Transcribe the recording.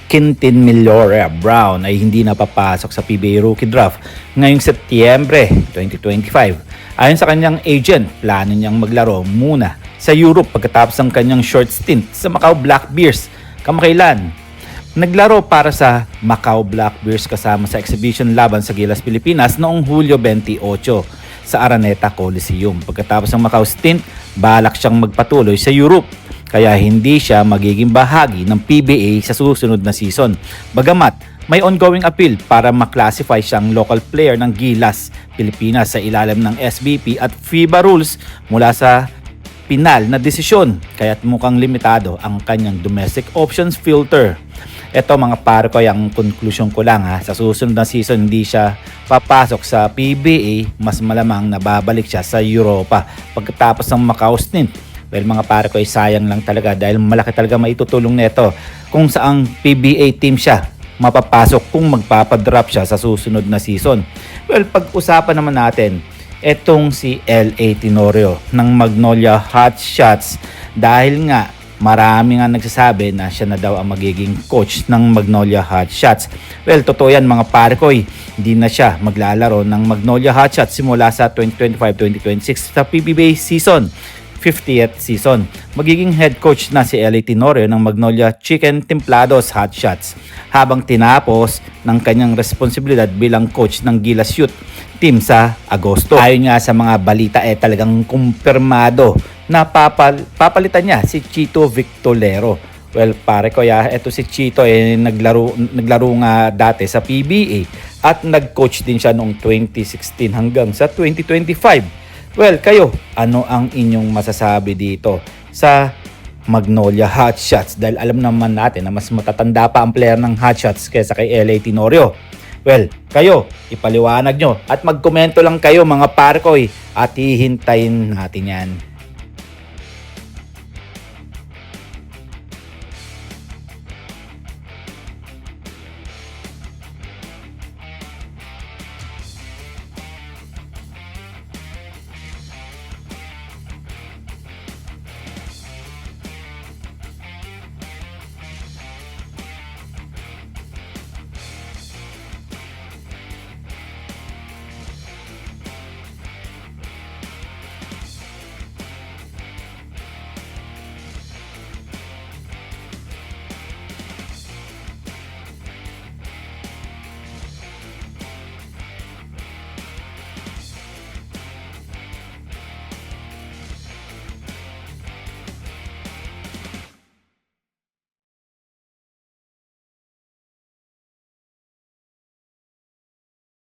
Quintin Millora Brown ay hindi napapasok sa PBA Rookie Draft ngayong Setyembre 2025. Ayon sa kanyang agent, plano niyang maglaro muna sa Europe pagkatapos ng kanyang short stint sa Macau Black Bears kamakailan. Naglaro para sa Macau Black Bears kasama sa exhibition laban sa Gilas, Pilipinas noong Hulyo 28 sa Araneta Coliseum. Pagkatapos ng Macau stint, balak siyang magpatuloy sa Europe. Kaya hindi siya magiging bahagi ng PBA sa susunod na season. Bagamat may ongoing appeal para maklasify siyang local player ng Gilas, Pilipinas sa ilalim ng SBP at FIBA rules mula sa pinal na desisyon. Kaya't mukhang limitado ang kanyang domestic options filter. Ito mga pare ko, yung conclusion ko lang sa susunod na season hindi siya papasok sa PBA, mas malamang na babalik siya sa Europa pagkatapos ng Macau stint. Well mga pare ko, sayang lang talaga dahil malaki talaga maitutulong nito kung saang PBA team siya mapapasok kung magpapadrop siya sa susunod na season. Well, pag-usapan naman natin etong si L.A. Tenorio ng Magnolia Hotshots dahil nga marami nga nagsasabi na siya na daw ang magiging coach ng Magnolia Hotshots. Well, totoo yan mga pare ko, hindi na siya maglalaro ng Magnolia Hotshots simula sa 2025-2026 sa PBA season. 50th season. Magiging head coach na si L.A. Tenorio ng Magnolia Chicken Templados Hotshots habang tinapos ng kanyang responsibilidad bilang coach ng Gilas Youth team sa Agosto. Ayon nga sa mga balita talagang kumpirmado na papalitan niya si Chito Victolero. Well, pare ko ito si Chito naglaro nga dati sa PBA at nag-coach din siya noong 2016 hanggang sa 2025. Well, kayo, ano ang inyong masasabi dito sa Magnolia Hotshots? Dahil alam naman natin na mas matatanda pa ang player ng Hotshots kaysa kay L.A. Tenorio. Well, kayo, ipaliwanag nyo at magkomento lang kayo mga parkoy at hihintayin natin yan.